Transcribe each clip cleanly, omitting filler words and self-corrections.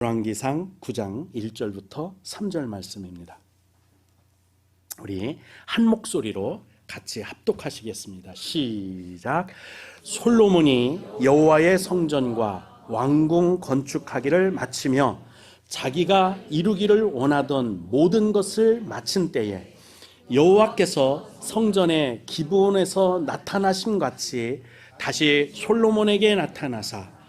열왕기상 9장 1절부터 3절 말씀입니다. 우리 한 목소리로 같이 합독하시겠습니다. 시작. 솔로몬이 여호와의 성전과 왕궁 건축하기를 마치며 자기가 이루기를 원하던 모든 것을 마친 때에 여호와께서 성전의 기브온에서 나타나심 같이 다시 솔로몬에게 나타나사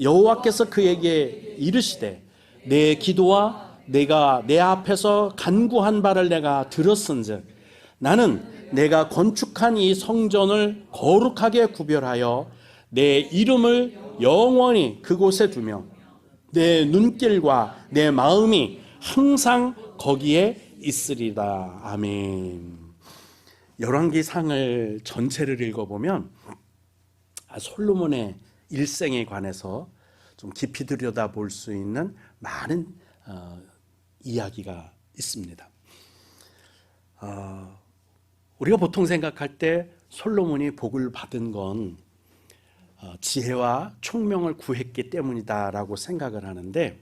여호와께서 그에게 이르시되 내 기도와 내가 내 앞에서 간구한 바를 내가 들었은즉 나는 내가 건축한 이 성전을 거룩하게 구별하여 내 이름을 영원히 그곳에 두며 내 눈길과 내 마음이 항상 거기에 있으리다. 아멘. 열왕기상을 전체를 읽어보면 솔로몬의 일생에 관해서 좀 깊이 들여다볼 수 있는 많은 이야기가 있습니다. 우리가 보통 생각할 때 솔로몬이 복을 받은 건 지혜와 총명을 구했기 때문이다라고 생각을 하는데,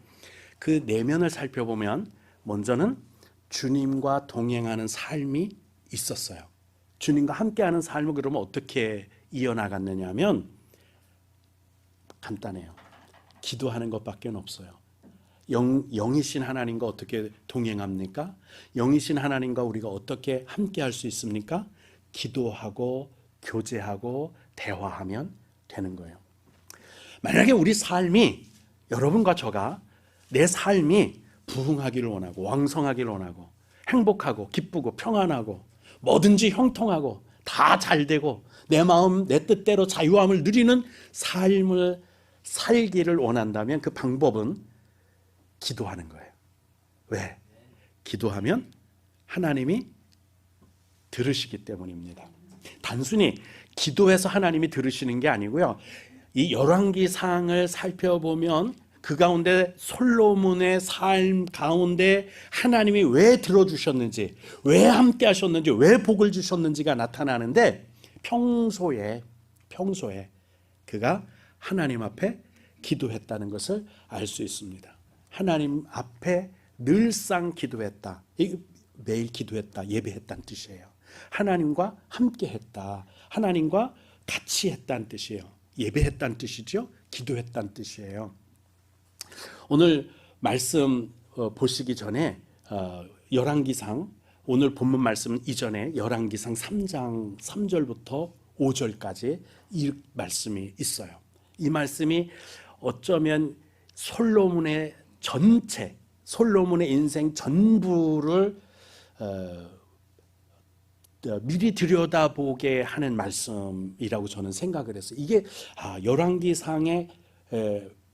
그 내면을 살펴보면 먼저는 주님과 동행하는 삶이 있었어요. 주님과 함께하는 삶을 그러면 어떻게 이어나갔느냐 하면 간단해요. 기도하는 것밖에 없어요. 영이신 하나님과 어떻게 동행합니까? 영이신 하나님과 우리가 어떻게 함께 할 수 있습니까? 기도하고 교제하고 대화하면 되는 거예요. 만약에 우리 삶이, 여러분과 저가 내 삶이 부흥하기를 원하고 왕성하기를 원하고 행복하고 기쁘고 평안하고 뭐든지 형통하고 다 잘되고 내 마음 내 뜻대로 자유함을 누리는 삶을 살기를 원한다면 그 방법은 기도하는 거예요. 왜? 기도하면 하나님이 들으시기 때문입니다. 단순히 기도해서 하나님이 들으시는 게 아니고요. 이 열왕기상을 살펴보면 그 가운데 솔로몬의 삶 가운데 하나님이 왜 들어주셨는지, 왜 함께 하셨는지, 왜 복을 주셨는지가 나타나는데 평소에 그가 하나님 앞에 기도했다는 것을 알 수 있습니다. 하나님 앞에 늘상 기도했다. 매일 기도했다, 예배했다는 뜻이에요. 하나님과 함께 했다, 하나님과 같이 했다는 뜻이에요. 예배했다는 뜻이죠. 기도했다는 뜻이에요. 오늘 말씀 보시기 전에 열왕기상, 오늘 본문 말씀 이전에 열왕기상 3장 3절부터 5절까지 이 말씀이 있어요. 이 말씀이 어쩌면 솔로몬의 전체, 솔로몬의 인생 전부를 미리 들여다보게 하는 말씀이라고 저는 생각을 했어요. 이게 열왕기상의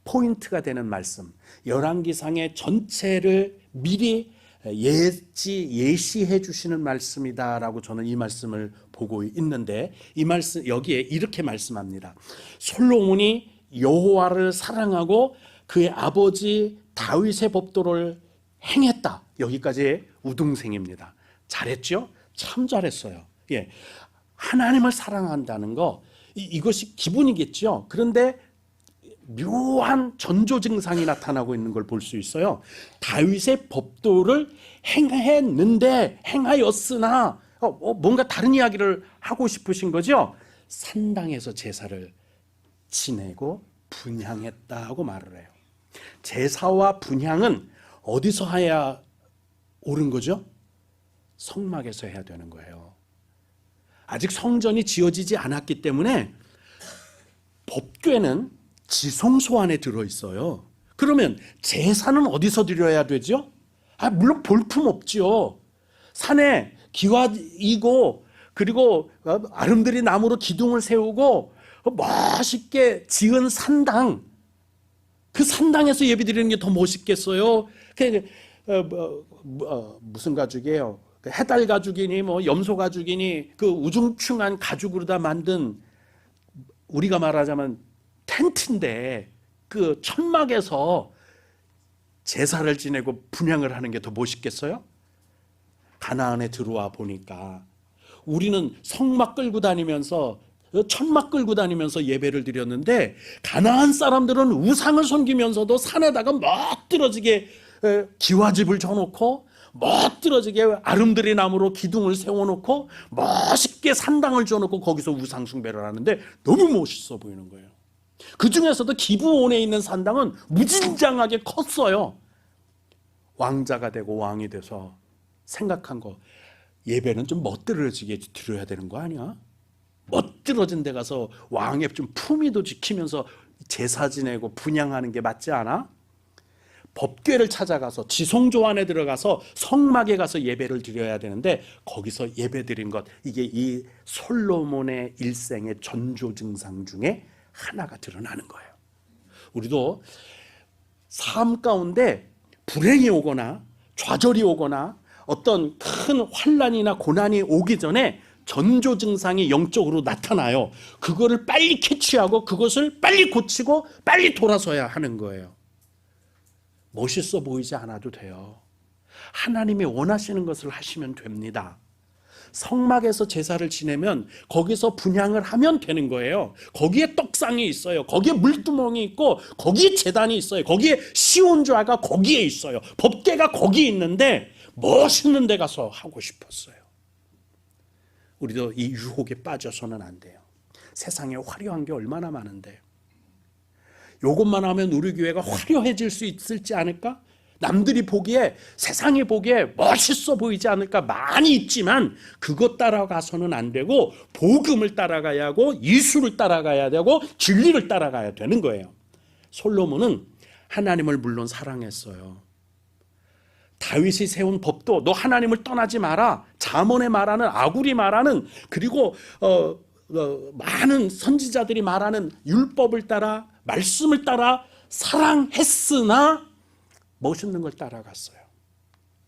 포인트가 되는 말씀, 열왕기상의 전체를 미리 예시해 주시는 말씀이다라고 저는 이 말씀을 보고 있는데, 이 말씀 여기에 이렇게 말씀합니다. 솔로몬이 여호와를 사랑하고 그의 아버지 다윗의 법도를 행했다. 여기까지 우등생입니다. 잘했죠? 참 잘했어요. 예, 하나님을 사랑한다는 거, 이것이 기본이겠죠. 그런데 묘한 전조 증상이 나타나고 있는 걸 볼 수 있어요. 다윗의 법도를 행했는데, 행하였으나 뭔가 다른 이야기를 하고 싶으신 거죠. 산당에서 제사를 지내고 분향했다고 말을 해요. 제사와 분향은 어디서 해야 옳은 거죠? 성막에서 해야 되는 거예요. 아직 성전이 지어지지 않았기 때문에 법궤는 지성소 안에 들어있어요. 그러면 제사는 어디서 드려야 되죠? 물론 볼품 없죠. 산에 기와이고, 그리고 아름드리 나무로 기둥을 세우고 멋있게 지은 산당, 그 산당에서 예배 드리는 게 더 멋있겠어요. 무슨 가죽이에요? 해달 가죽이니 염소 가죽이니 그 우중충한 가죽으로 다 만든, 우리가 말하자면 텐트인데 그 천막에서 제사를 지내고 분향을 하는 게 더 멋있겠어요? 가나안에 들어와 보니까 우리는 성막 끌고 다니면서 천막 끌고 다니면서 예배를 드렸는데 가나안 사람들은 우상을 섬기면서도 산에다가 멋들어지게 기와집을 져놓고 멋들어지게 아름드리 나무로 기둥을 세워놓고 멋있게 산당을 져놓고 거기서 우상 숭배를 하는데 너무 멋있어 보이는 거예요. 그 중에서도 기브온에 있는 산당은 무진장하게 컸어요. 왕자가 되고 왕이 돼서 생각한 거, 예배는 좀 멋들어지게 드려야 되는 거 아니야? 멋들어진 데 가서 왕의 좀 품위도 지키면서 제사 지내고 분향하는 게 맞지 않아? 법궤를 찾아가서 지성조 안에 들어가서 성막에 가서 예배를 드려야 되는데 거기서 예배 드린 것, 이게 이 솔로몬의 일생의 전조 증상 중에 하나가 드러나는 거예요. 우리도 삶 가운데 불행이 오거나 좌절이 오거나 어떤 큰 환난이나 고난이 오기 전에 전조 증상이 영적으로 나타나요. 그거를 빨리 캐치하고 그것을 빨리 고치고 빨리 돌아서야 하는 거예요. 멋있어 보이지 않아도 돼요. 하나님이 원하시는 것을 하시면 됩니다. 성막에서 제사를 지내면 거기서 분향을 하면 되는 거예요. 거기에 떡상이 있어요. 거기에 물두멍이 있고 거기에 제단이 있어요. 거기에 시온좌가 거기에 있어요. 법궤가 거기에 있는데 멋있는 데 가서 하고 싶었어요. 우리도 이 유혹에 빠져서는 안 돼요. 세상에 화려한 게 얼마나 많은데 이것만 하면 우리 교회가 화려해질 수 있을지 않을까? 남들이 보기에, 세상이 보기에 멋있어 보이지 않을까? 많이 있지만 그것 따라가서는 안 되고 복음을 따라가야 하고 예수를 따라가야 되고 진리를 따라가야 되는 거예요. 솔로몬은 하나님을 물론 사랑했어요. 다윗이 세운 법도 너 하나님을 떠나지 마라, 잠언에 말하는, 아굴이 말하는, 그리고 많은 선지자들이 말하는 율법을 따라, 말씀을 따라 사랑했으나 멋있는 걸 따라갔어요.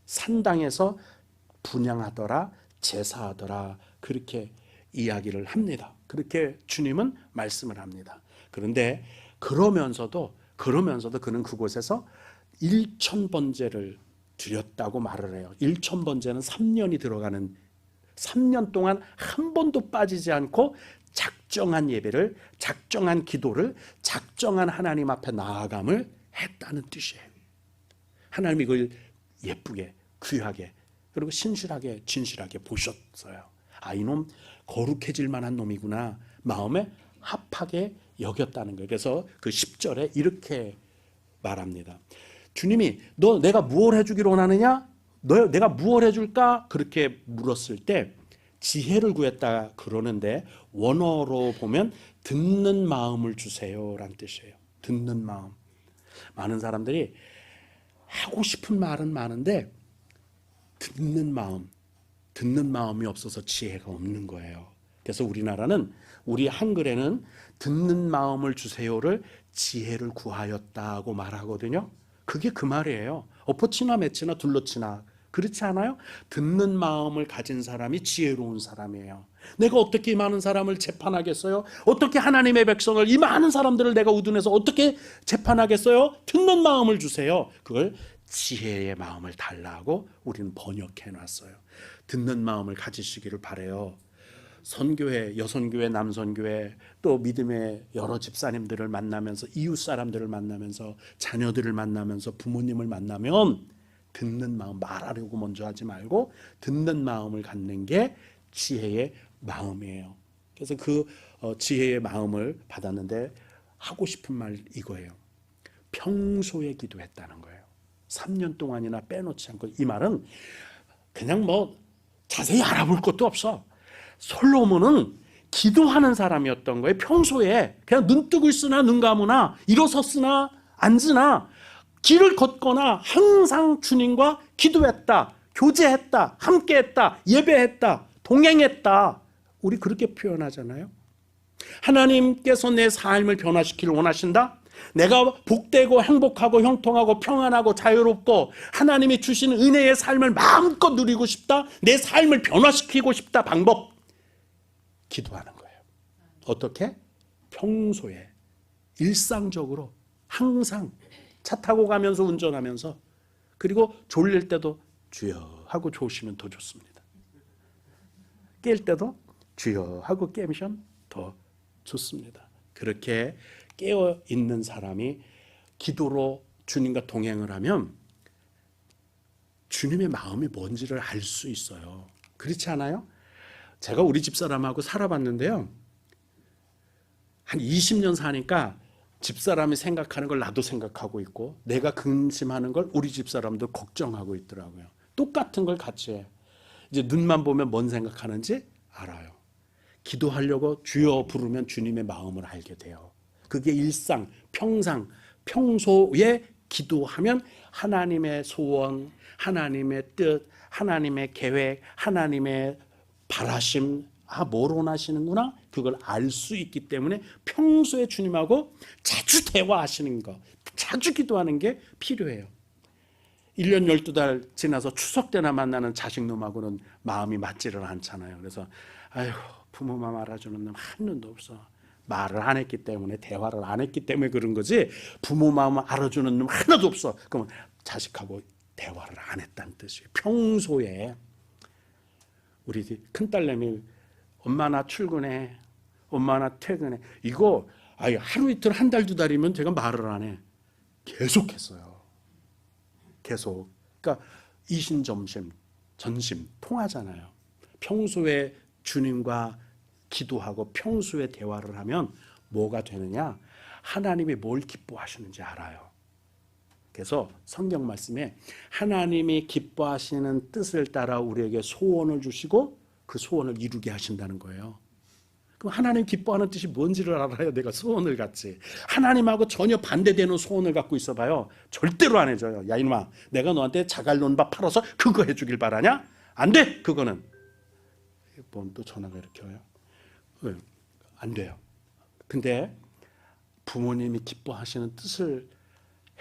산당에서 분향하더라, 제사하더라, 그렇게 이야기를 합니다. 그렇게 주님은 말씀을 합니다. 그런데 그러면서도 그는 그곳에서 1000번제를 드렸다고 말을 해요. 1000번제는 3년이 들어가는, 3년 동안 한 번도 빠지지 않고 작정한 예배를, 작정한 기도를, 작정한 하나님 앞에 나아감을 했다는 뜻이에요. 하나님이 이걸 예쁘게, 귀하게, 그리고 신실하게, 진실하게 보셨어요. 아, 이놈 거룩해질 만한 놈이구나, 마음에 합하게 여겼다는 거예요. 그래서 그 10절에 이렇게 말합니다. 주님이 너 내가 무엇을 해주기를 원하느냐? 내가 무엇을 해줄까? 그렇게 물었을 때 지혜를 구했다 그러는데 원어로 보면 듣는 마음을 주세요라는 뜻이에요. 듣는 마음. 많은 사람들이 하고 싶은 말은 많은데 듣는 마음이 없어서 지혜가 없는 거예요. 그래서 우리나라는, 우리 한글에는 듣는 마음을 주세요를 지혜를 구하였다고 말하거든요. 그게 그 말이에요. 엎어치나 매치나 둘러치나, 그렇지 않아요? 듣는 마음을 가진 사람이 지혜로운 사람이에요. 내가 어떻게 이 많은 사람을 재판하겠어요? 어떻게 하나님의 백성을, 이 많은 사람들을 내가 우둔해서 어떻게 재판하겠어요? 듣는 마음을 주세요. 그걸 지혜의 마음을 달라고 우리는 번역해 놨어요. 듣는 마음을 가지시기를 바라요. 선교회, 여선교회, 남선교회, 또 믿음의 여러 집사님들을 만나면서, 이웃 사람들을 만나면서, 자녀들을 만나면서, 부모님을 만나면 듣는 마음, 말하려고 먼저 하지 말고 듣는 마음을 갖는 게 지혜의 마음이에요. 그래서 그 지혜의 마음을 받았는데 하고 싶은 말 이거예요. 평소에 기도했다는 거예요. 3년 동안이나 빼놓지 않고. 이 말은 그냥 뭐 자세히 알아볼 것도 없어. 솔로몬은 기도하는 사람이었던 거예요. 평소에 그냥 눈 뜨고 있으나 눈 감으나 일어섰으나 앉으나 길을 걷거나 항상 주님과 기도했다, 교제했다, 함께했다, 예배했다, 동행했다. 우리 그렇게 표현하잖아요. 하나님께서 내 삶을 변화시키길 원하신다? 내가 복되고 행복하고 형통하고 평안하고 자유롭고 하나님이 주시는 은혜의 삶을 마음껏 누리고 싶다? 내 삶을 변화시키고 싶다? 방법, 기도하는 거예요. 어떻게? 평소에, 일상적으로, 항상 차 타고 가면서, 운전하면서, 그리고 졸릴 때도 주여 하고 좋으시면 더 좋습니다. 깰 때도 주여 하고 깨면 더 좋습니다. 그렇게 깨어 있는 사람이 기도로 주님과 동행을 하면 주님의 마음이 뭔지를 알 수 있어요. 그렇지 않아요? 제가 우리 집사람하고 살아봤는데요. 한 20년 사니까 집사람이 생각하는 걸 나도 생각하고 있고 내가 근심하는 걸 우리 집사람도 걱정하고 있더라고요. 똑같은 걸 같이 해요. 이제 눈만 보면 뭔 생각하는지 알아요. 기도하려고 주여 부르면 주님의 마음을 알게 돼요. 그게 일상, 평소에 기도하면 하나님의 소원, 하나님의 뜻, 하나님의 계획, 하나님의 바라심, 뭘 원하시는구나, 그걸 알 수 있기 때문에 평소에 주님하고 자주 대화하시는 거, 자주 기도하는 게 필요해요. 1년 12달 지나서 추석 때나 만나는 자식놈하고는 마음이 맞지를 않잖아요. 그래서 아휴, 부모 마음 알아주는 놈 한 놈도 없어. 말을 안 했기 때문에, 대화를 안 했기 때문에 그런 거지, 부모 마음 알아주는 놈 하나도 없어. 그러면 자식하고 대화를 안 했다는 뜻이에요. 평소에 우리 큰딸내미 엄마 나 출근해, 엄마 나 퇴근해, 이거 하루 이틀 한 달 두 달이면 제가 말을 안 해. 계속했어요. 계속. 그러니까 이신점심, 전심 통하잖아요. 평소에 주님과 기도하고 평소에 대화를 하면 뭐가 되느냐? 하나님이 뭘 기뻐하시는지 알아요. 그래서 성경 말씀에 하나님이 기뻐하시는 뜻을 따라 우리에게 소원을 주시고 그 소원을 이루게 하신다는 거예요. 그럼 하나님 기뻐하는 뜻이 뭔지를 알아야 내가 소원을 갖지. 하나님하고 전혀 반대되는 소원을 갖고 있어봐요, 절대로 안 해줘요. 야 이놈아, 내가 너한테 자갈론밥 팔아서 그거 해주길 바라냐? 안 돼. 그거는 뭔 또 전화가 이렇게 와요. 안 돼요. 근데 부모님이 기뻐하시는 뜻을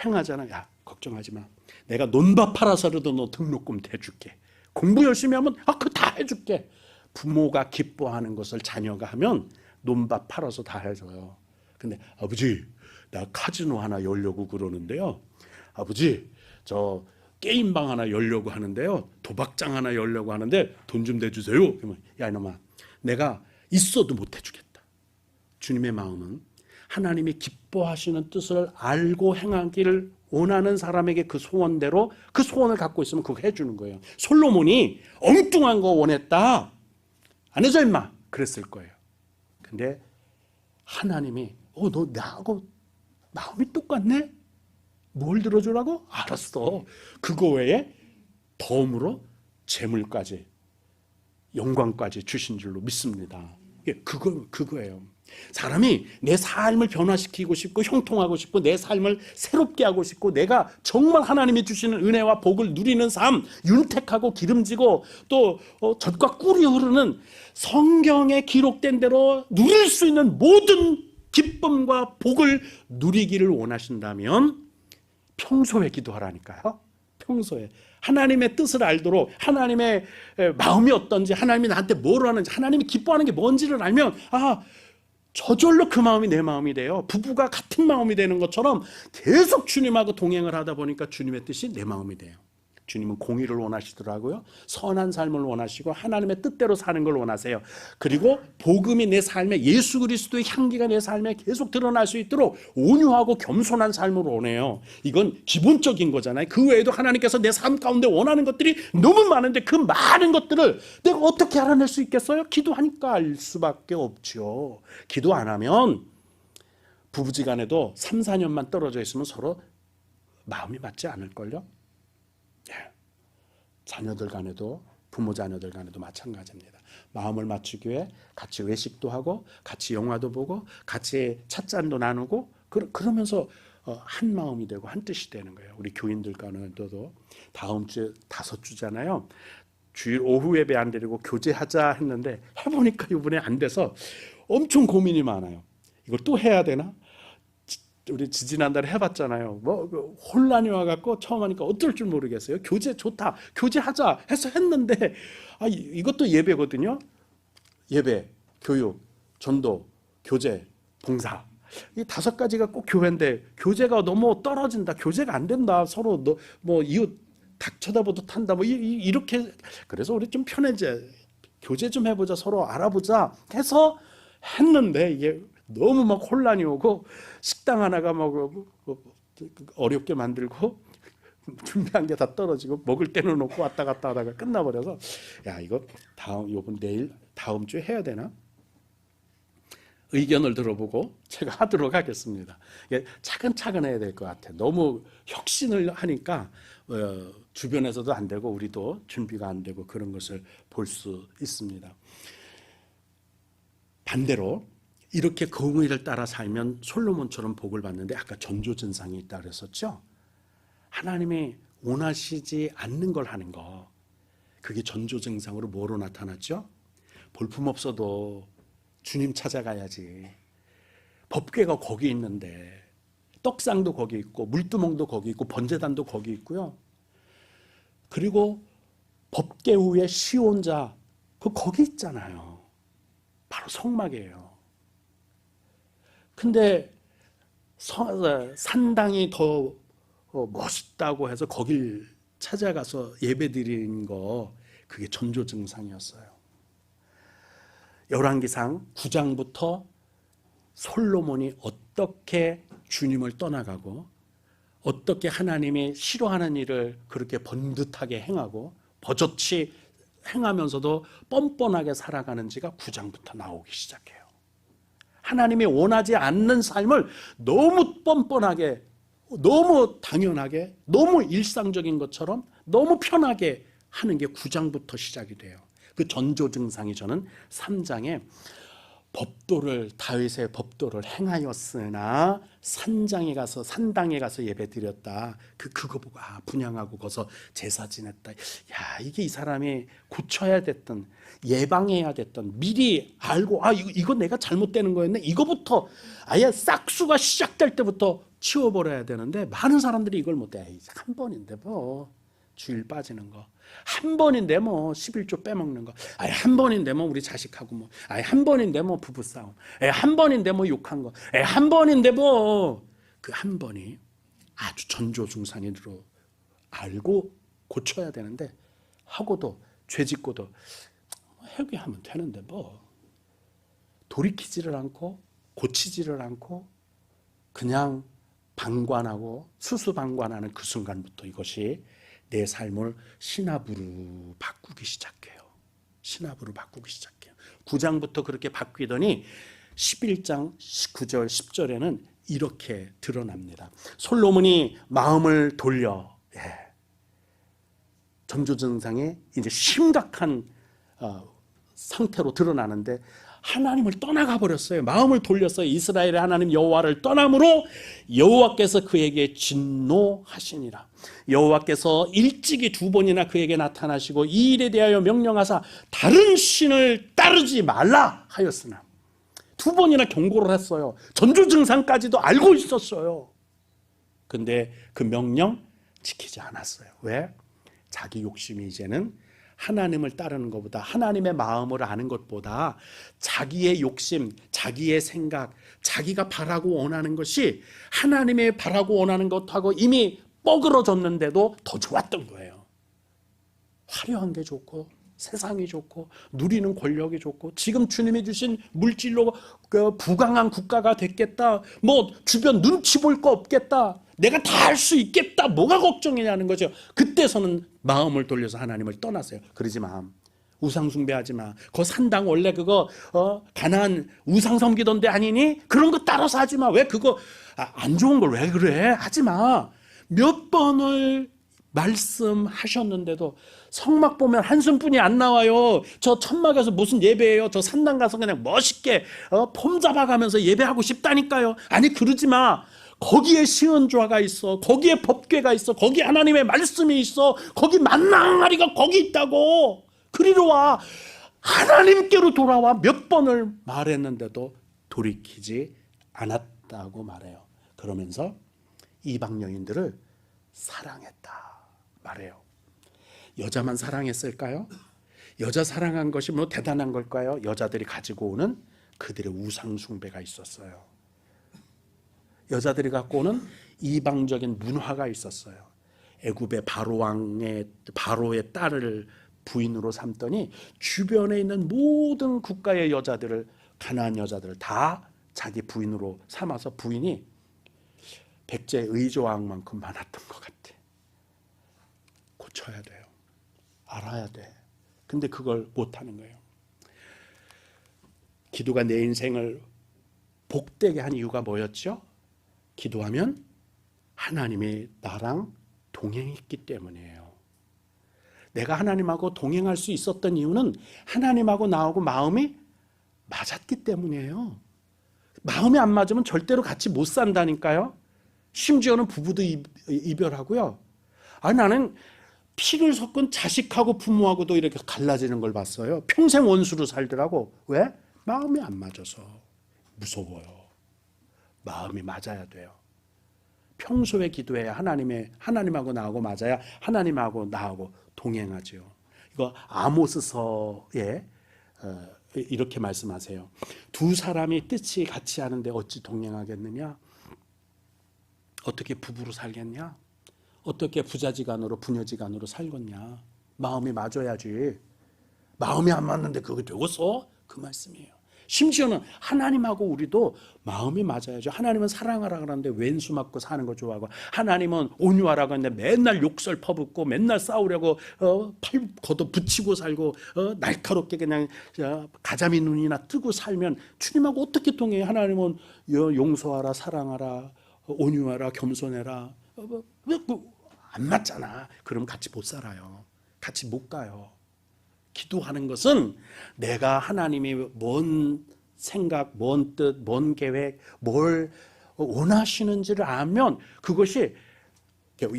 행하잖아. 야 걱정하지 마, 내가 논밥 팔아서라도 너 등록금 대줄게. 공부 열심히 하면 그거 다 해줄게. 부모가 기뻐하는 것을 자녀가 하면 논밥 팔아서 다 해줘요. 근데 아버지 나 카지노 하나 열려고 그러는데요, 아버지 저 게임방 하나 열려고 하는데요, 도박장 하나 열려고 하는데 돈 좀 대주세요. 그러면 야 이놈아, 내가 있어도 못 해주겠다. 주님의 마음은 하나님이 기뻐하시는 뜻을 알고 행하기를 원하는 사람에게 그 소원대로 그 소원을 갖고 있으면 그거 해주는 거예요. 솔로몬이 엉뚱한 거 원했다, 안 해줘 임마, 그랬을 거예요. 근데 하나님이 너 나하고 마음이 똑같네? 뭘 들어주라고? 알았어. 그거 외에 덤으로 재물까지 영광까지 주신 줄로 믿습니다. 그거예요. 사람이 내 삶을 변화시키고 싶고 형통하고 싶고 내 삶을 새롭게 하고 싶고 내가 정말 하나님이 주시는 은혜와 복을 누리는 삶, 윤택하고 기름지고 또 젖과 꿀이 흐르는 성경에 기록된 대로 누릴 수 있는 모든 기쁨과 복을 누리기를 원하신다면 평소에 기도하라니까요. 평소에 하나님의 뜻을 알도록, 하나님의 마음이 어떤지, 하나님이 나한테 뭘 하는지, 하나님이 기뻐하는 게 뭔지를 알면 저절로 그 마음이 내 마음이 돼요. 부부가 같은 마음이 되는 것처럼 계속 주님하고 동행을 하다 보니까 주님의 뜻이 내 마음이 돼요. 주님은 공의를 원하시더라고요. 선한 삶을 원하시고 하나님의 뜻대로 사는 걸 원하세요. 그리고 복음이 내 삶에, 예수 그리스도의 향기가 내 삶에 계속 드러날 수 있도록 온유하고 겸손한 삶을 원해요. 이건 기본적인 거잖아요. 그 외에도 하나님께서 내 삶 가운데 원하는 것들이 너무 많은데 그 많은 것들을 내가 어떻게 알아낼 수 있겠어요? 기도하니까 알 수밖에 없죠. 기도 안 하면 부부지간에도 3, 4년만 떨어져 있으면 서로 마음이 맞지 않을걸요? 자녀들 간에도, 부모 자녀들 간에도 마찬가지입니다. 마음을 맞추기 위해 같이 외식도 하고 같이 영화도 보고 같이 찻잔도 나누고 그러면서 한 마음이 되고 한 뜻이 되는 거예요. 우리 교인들 간에도 다음 주에 5주잖아요. 주일 오후 예배 안 드리고 교제하자 했는데 해보니까 이번에 안 돼서 엄청 고민이 많아요. 이걸 또 해야 되나? 우리 지지난달에 해봤잖아요. 혼란이 와갖고 처음 하니까 어떨 줄 모르겠어요. 교제 좋다, 교제하자 해서 했는데 이것도 예배거든요. 예배, 교육, 전도, 교제, 봉사, 이 5가지가 꼭 교회인데 교제가 너무 떨어진다, 교제가 안 된다, 서로 이웃 닭 쳐다보듯 한다, 이렇게. 그래서 우리 좀 편해져, 교제 좀 해보자, 서로 알아보자 해서 했는데 이게 너무 막 혼란이 오고 식당 하나가 막 어렵게 만들고 준비한 게 다 떨어지고 먹을 때는 놓고 왔다 갔다 하다가 끝나버려서 야 이거 요번 내일 다음 주에 해야 되나? 의견을 들어보고 제가 하도록 하겠습니다. 차근차근 해야 될 것 같아요. 너무 혁신을 하니까 주변에서도 안 되고 우리도 준비가 안 되고 그런 것을 볼 수 있습니다. 반대로 이렇게 공의를 따라 살면 솔로몬처럼 복을 받는데 아까 전조증상이 있다고 그랬었죠. 하나님이 원하시지 않는 걸 하는 거, 그게 전조증상으로 뭐로 나타났죠? 볼품없어도 주님 찾아가야지. 법궤가 거기 있는데 떡상도 거기 있고 물두멍도 거기 있고 번제단도 거기 있고요. 그리고 법궤 후에 시온자 거기 있잖아요. 바로 성막이에요. 근데 산당이 더 멋있다고 해서 거길 찾아가서 예배드리는 거, 그게 전조증상이었어요. 열왕기상 9장부터 솔로몬이 어떻게 주님을 떠나가고 어떻게 하나님이 싫어하는 일을 그렇게 번듯하게 행하고 버젓이 행하면서도 뻔뻔하게 살아가는지가 9장부터 나오기 시작해요. 하나님이 원하지 않는 삶을 너무 뻔뻔하게, 너무 당연하게, 너무 일상적인 것처럼 너무 편하게 하는 게 9장부터 시작이 돼요. 그 전조증상이 저는 3장에 다윗의 법도를 행하였으나 산당에 가서 예배드렸다. 그거 보고 분향하고 거기서 제사 지냈다. 야, 이게 이 사람이 고쳐야 됐던, 예방해야 됐던, 미리 알고 이거 내가 잘못되는 거였네. 이거부터 아예 싹수가 시작될 때부터 치워버려야 되는데 많은 사람들이 이걸 못해. 한 번인데 뭐 주일 빠지는 거, 한 번인데 뭐 11조 빼먹는 거, 한 번인데 뭐 우리 자식하고 뭐, 한 번인데 뭐 부부싸움, 한 번인데 뭐 욕한 거, 한 번인데 뭐, 그 한 번이 아주 전조증상으로 알고 고쳐야 되는데, 하고도 죄짓고도 회개하면 되는데 뭐 돌이키지를 않고 고치지를 않고 그냥 방관하고 수수방관하는 그 순간부터 이것이 내 삶을 신압으로 바꾸기 시작해요. 신압으로 바꾸기 시작해요. 9장부터 그렇게 바뀌더니 11장 9절 10절에는 이렇게 드러납니다. 솔로몬이 마음을 돌려, 전조증상에 이제 심각한 상태로 드러나는데 하나님을 떠나가 버렸어요. 마음을 돌렸어요. 이스라엘의 하나님 여호와를 떠남으로 여호와께서 그에게 진노하시니라. 여호와께서 일찍이 2번이나 그에게 나타나시고 이 일에 대하여 명령하사 다른 신을 따르지 말라 하였으나, 2번이나 경고를 했어요. 전조증상까지도 알고 있었어요. 근데 그 명령 지키지 않았어요. 왜? 자기 욕심이 이제는 하나님을 따르는 것보다, 하나님의 마음을 아는 것보다 자기의 욕심, 자기의 생각, 자기가 바라고 원하는 것이 하나님의 바라고 원하는 것하고 이미 뻐그러졌는데도 더 좋았던 거예요. 화려한 게 좋고 세상이 좋고 누리는 권력이 좋고 지금 주님이 주신 물질로 부강한 국가가 됐겠다, 뭐 주변 눈치 볼 거 없겠다, 내가 다 할 수 있겠다, 뭐가 걱정이냐는 거죠. 그때서는 마음을 돌려서 하나님을 떠나세요. 그러지 마. 우상 숭배하지 마. 그 산당 원래 그거 가나안 우상 섬기던 데 아니니? 그런 거 따라서 하지 마. 왜 그거 안 좋은 걸 왜 그래? 하지 마. 몇 번을 말씀하셨는데도 성막 보면 한숨뿐이 안 나와요. 저 천막에서 무슨 예배예요? 저 산당 가서 그냥 멋있게 폼 잡아가면서 예배하고 싶다니까요. 아니 그러지 마. 거기에 시은좌가 있어. 거기에 법궤가 있어. 거기 하나님의 말씀이 있어. 거기 만나항아리가 거기 있다고. 그리로 와. 하나님께로 돌아와. 몇 번을 말했는데도 돌이키지 않았다고 말해요. 그러면서 이방 여인들을 사랑했다 말해요. 여자만 사랑했을까요? 여자 사랑한 것이 뭐 대단한 걸까요? 여자들이 가지고 오는 그들의 우상 숭배가 있었어요. 여자들이 갖고 오는 이방적인 문화가 있었어요. 애굽의 바로의 딸을 부인으로 삼더니 주변에 있는 모든 국가의 여자들을 가난한 여자들을 다 자기 부인으로 삼아서 부인이 백제 의조왕만큼 많았던 것 같아. 고쳐야 돼요. 알아야 돼. 근데 그걸 못하는 거예요. 기도가 내 인생을 복되게 한 이유가 뭐였죠? 기도하면 하나님이 나랑 동행했기 때문이에요. 내가 하나님하고 동행할 수 있었던 이유는 하나님하고 나하고 마음이 맞았기 때문이에요. 마음이 안 맞으면 절대로 같이 못 산다니까요. 심지어는 부부도 이별하고요. 나는 피를 섞은 자식하고 부모하고도 이렇게 갈라지는 걸 봤어요. 평생 원수로 살더라고. 왜? 마음이 안 맞아서. 무서워요. 마음이 맞아야 돼요. 평소에 기도해야 하나님하고 나하고 맞아야 하나님하고 나하고 동행하죠. 이거 아모스서에 이렇게 말씀하세요. 두 사람이 뜻이 같이 하는데 어찌 동행하겠느냐? 어떻게 부부로 살겠냐? 어떻게 부자지간으로 부녀지간으로 살겠냐? 마음이 맞아야지. 마음이 안 맞는데 그게 되겠어? 그 말씀이에요. 심지어는 하나님하고 우리도 마음이 맞아야죠. 하나님은 사랑하라 그러는데 왼수 맞고 사는 거 좋아하고, 하나님은 온유하라고 하는데 맨날 욕설 퍼붓고 맨날 싸우려고 팔 걷어 붙이고 살고 날카롭게 그냥 가자미 눈이나 뜨고 살면 주님하고 어떻게 통해? 하나님은 용서하라, 사랑하라, 온유하라, 겸손해라. 안 맞잖아. 그럼 같이 못 살아요. 같이 못 가요. 기도하는 것은 내가 하나님이 뭔 생각, 뭔 뜻, 뭔 계획, 뭘 원하시는지를 알면 그것이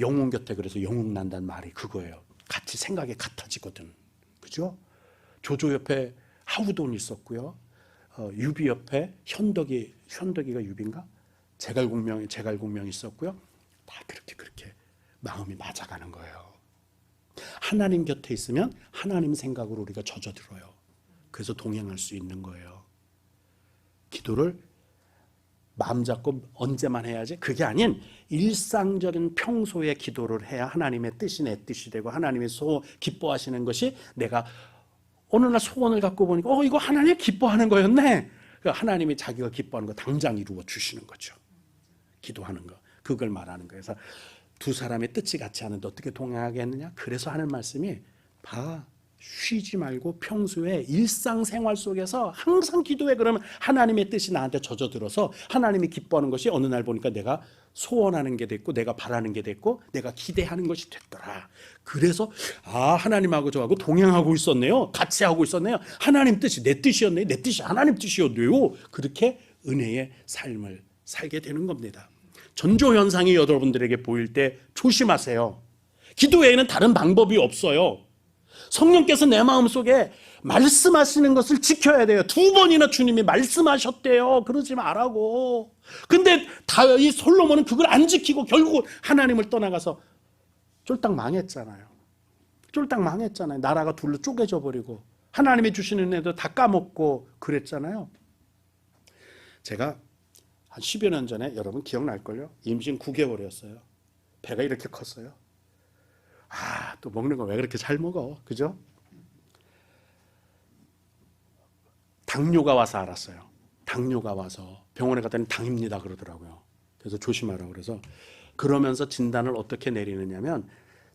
영웅 곁에, 그래서 영웅 난다는 말이 그거예요. 같이 생각이 같아지거든. 그죠? 조조 옆에 하우돈 있었고요. 유비 옆에 현덕이가 유비인가? 제갈공명 있었고요. 다 그렇게 마음이 맞아가는 거예요. 하나님 곁에 있으면 하나님 생각으로 우리가 젖어들어요. 그래서 동행할 수 있는 거예요. 기도를 마음 잡고 언제만 해야지? 그게 아닌 일상적인 평소의 기도를 해야 하나님의 뜻이 내 뜻이 되고 하나님이 기뻐하시는 것이, 내가 어느 날 소원을 갖고 보니까 이거 하나님이 기뻐하는 거였네. 하나님이 자기가 기뻐하는 거 당장 이루어 주시는 거죠. 기도하는 거. 그걸 말하는 거예요. 그래서 두 사람의 뜻이 같이 하는데 어떻게 동행하겠느냐? 그래서 하는 말씀이 쉬지 말고 평소에 일상생활 속에서 항상 기도해. 그러면 하나님의 뜻이 나한테 젖어들어서 하나님이 기뻐하는 것이 어느 날 보니까 내가 소원하는 게 됐고, 내가 바라는 게 됐고, 내가 기대하는 것이 됐더라. 그래서 하나님하고 저하고 동행하고 있었네요. 같이 하고 있었네요. 하나님 뜻이 내 뜻이었네요. 내 뜻이 하나님 뜻이었네요. 그렇게 은혜의 삶을 살게 되는 겁니다. 전조현상이 여러분들에게 보일 때 조심하세요. 기도 외에는 다른 방법이 없어요. 성령께서 내 마음속에 말씀하시는 것을 지켜야 돼요. 2번이나 주님이 말씀하셨대요. 그러지 말라고. 근데 이 솔로몬은 그걸 안 지키고 결국 하나님을 떠나가서 쫄딱 망했잖아요. 나라가 둘로 쪼개져 버리고 하나님이 주시는 애도 다 까먹고 그랬잖아요. 제가 한 10여 년 전에, 여러분 기억날걸요? 임신 9개월이었어요. 배가 이렇게 컸어요. 또 먹는 거 왜 그렇게 잘 먹어? 그죠? 당뇨가 와서 알았어요. 당뇨가 와서 병원에 갔더니 당입니다 그러더라고요. 그래서 조심하라고 그래서, 그러면서 진단을 어떻게 내리느냐면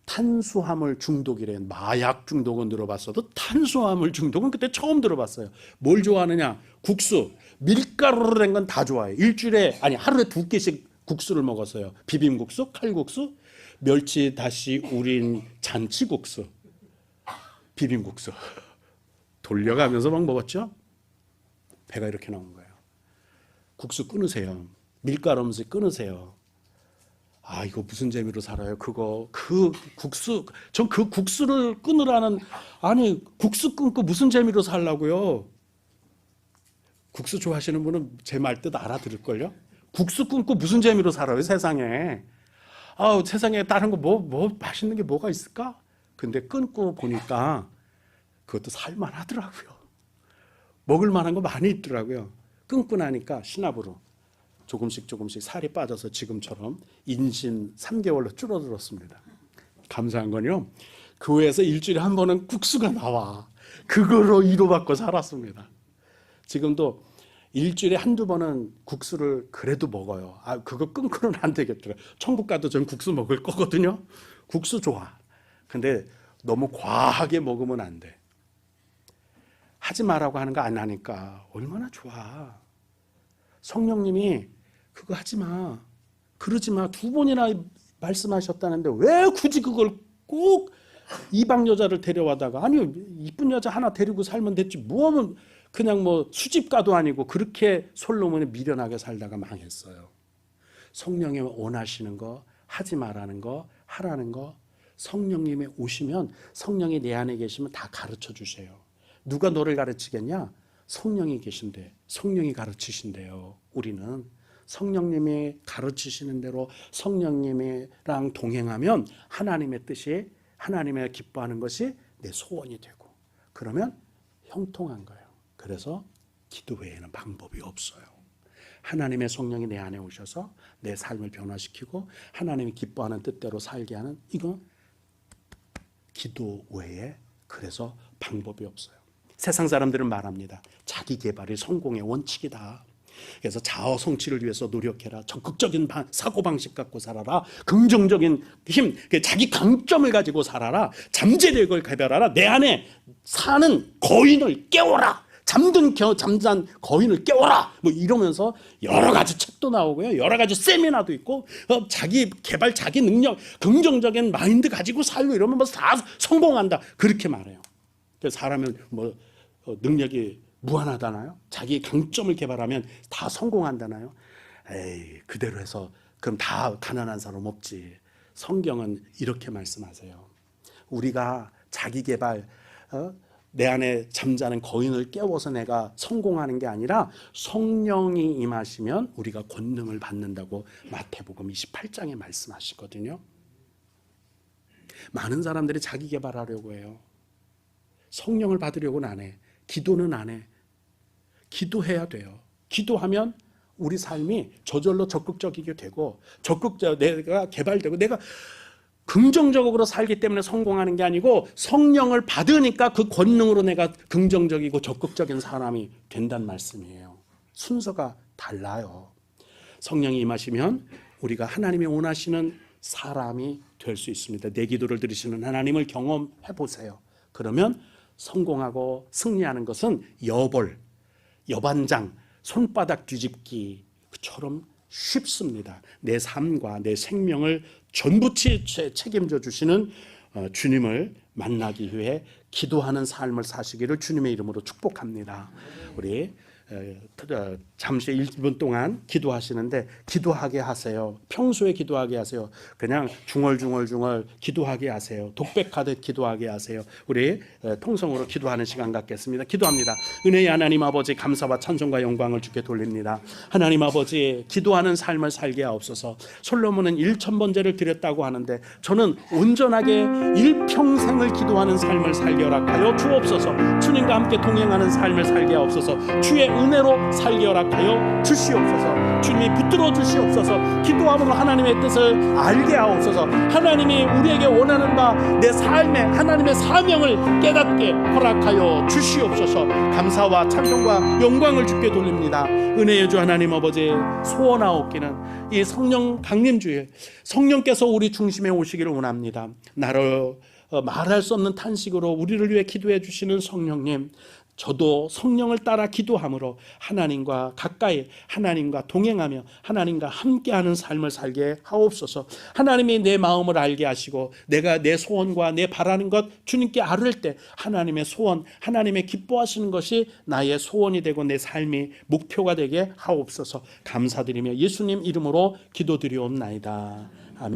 탄수화물 중독이래. 마약 중독은 들어봤어도 탄수화물 중독은 그때 처음 들어봤어요. 뭘 좋아하느냐? 국수, 밀가루로 된 건 다 좋아해요. 하루에 2끼씩 국수를 먹었어요. 비빔국수, 칼국수, 멸치, 다시, 우린, 잔치국수, 비빔국수 돌려가면서 막 먹었죠. 배가 이렇게 나온 거예요. 국수 끊으세요. 밀가루 음식 끊으세요. 이거 무슨 재미로 살아요? 전 그 국수를 끊으라는, 국수 끊고 무슨 재미로 살라고요? 국수 좋아하시는 분은 제 말 뜻 알아들을걸요? 국수 끊고 무슨 재미로 살아요, 세상에? 세상에 다른 거 뭐 맛있는 게 뭐가 있을까? 근데 끊고 보니까 그것도 살만하더라고요. 먹을 만한 거 많이 있더라고요. 끊고 나니까 신압으로 조금씩 살이 빠져서 지금처럼 임신 3개월로 줄어들었습니다. 감사한 건요, 교회에서 일주일에 한 번은 국수가 나와. 그거로 위로받고 살았습니다. 지금도 일주일에 한두 번은 국수를 그래도 먹어요. 그거 끊고는 안 되겠더라고요. 천국 가도 전 국수 먹을 거거든요. 국수 좋아. 근데 너무 과하게 먹으면 안 돼. 하지 마라고 하는 거 안 하니까 얼마나 좋아. 성령님이 그거 하지 마, 그러지 마, 2번이나 말씀하셨다는데 왜 굳이 그걸 꼭 이방 여자를 데려와다가, 아니 이쁜 여자 하나 데리고 살면 됐지, 뭐하면 그냥 뭐 수집가도 아니고. 그렇게 솔로몬이 미련하게 살다가 망했어요. 성령이 원하시는 거, 하지 말라는 거, 하라는 거, 성령님이 오시면, 성령이 내 안에 계시면 다 가르쳐 주세요. 누가 너를 가르치겠냐? 성령이 계신데, 성령이 가르치신대요. 우리는 성령님이 가르치시는 대로 성령님이랑 동행하면 하나님의 뜻이, 하나님의 기뻐하는 것이 내 소원이 되고, 그러면 형통한 거예요. 그래서 기도 외에는 방법이 없어요. 하나님의 성령이 내 안에 오셔서 내 삶을 변화시키고 하나님이 기뻐하는 뜻대로 살게 하는, 이건 기도 외에 그래서 방법이 없어요. 세상 사람들은 말합니다. 자기 개발이 성공의 원칙이다. 그래서 자아 성취를 위해서 노력해라. 적극적인 사고방식 갖고 살아라. 긍정적인 힘, 자기 강점을 가지고 살아라. 잠재력을 개발하라. 내 안에 사는 거인을 깨워라. 잠잔 거인을 깨워라. 뭐 이러면서 여러 가지 책도 나오고요. 여러 가지 세미나도 있고, 자기 개발, 자기 능력, 긍정적인 마인드 가지고 살고 이러면 뭐 다 성공한다. 그렇게 말해요. 그래서 사람은 뭐 능력이 무한하다나요? 자기 강점을 개발하면 다 성공한다나요? 에이, 그대로 해서 그럼 다 가난한 사람 없지. 성경은 이렇게 말씀하세요. 우리가 자기 개발, 내 안에 잠자는 거인을 깨워서 내가 성공하는 게 아니라 성령이 임하시면 우리가 권능을 받는다고 마태복음 28장에 말씀하시거든요. 많은 사람들이 자기 개발하려고 해요. 성령을 받으려고는 안 해. 기도는 안 해. 기도해야 돼요. 기도하면 우리 삶이 저절로 적극적이게 되고, 내가 개발되고, 내가 긍정적으로 살기 때문에 성공하는 게 아니고, 성령을 받으니까 그 권능으로 내가 긍정적이고 적극적인 사람이 된다는 말씀이에요. 순서가 달라요. 성령이 임하시면 우리가 하나님이 원하시는 사람이 될 수 있습니다. 내 기도를 들으시는 하나님을 경험해 보세요. 그러면 성공하고 승리하는 것은 여반장, 손바닥 뒤집기처럼 쉽습니다. 내 삶과 내 생명을 전부 책임져 주시는 주님을 만나기 위해 기도하는 삶을 사시기를 주님의 이름으로 축복합니다. 우리 잠시 1분 동안 기도하시는데 기도하게 하세요. 평소에 기도하게 하세요. 그냥 중얼중얼 기도하게 하세요. 독백하듯 기도하게 하세요. 우리 통성으로 기도하는 시간 갖겠습니다. 기도합니다. 은혜의 하나님 아버지, 감사와 찬송과 영광을 주께 돌립니다. 하나님 아버지, 기도하는 삶을 살게 하옵소서. 솔로몬은 1000번제를 드렸다고 하는데 저는 온전하게 일평생을 기도하는 삶을 살게 허락하여 주옵소서. 주님과 함께 동행하는 삶을 살게 하옵소서. 주의 은혜로 살게 허락하여 주시옵소서. 주님이 붙들어 주시옵소서. 기도함으로 하나님의 뜻을 알게 하옵소서. 하나님이 우리에게 원하는 바 내 삶에 하나님의 사명을 깨닫게 허락하여 주시옵소서. 감사와 찬송과 영광을 주께 돌립니다. 은혜의 주 하나님 아버지, 소원하옵기는 이 성령 강림주에 성령께서 우리 중심에 오시기를 원합니다. 나를 말할 수 없는 탄식으로 우리를 위해 기도해 주시는 성령님, 저도 성령을 따라 기도함으로 하나님과 가까이, 하나님과 동행하며 하나님과 함께하는 삶을 살게 하옵소서. 하나님이 내 마음을 알게 하시고 내가 내 소원과 내 바라는 것 주님께 아뢰을 때 하나님의 소원, 하나님의 기뻐하시는 것이 나의 소원이 되고 내 삶이 목표가 되게 하옵소서. 감사드리며 예수님 이름으로 기도드리옵나이다.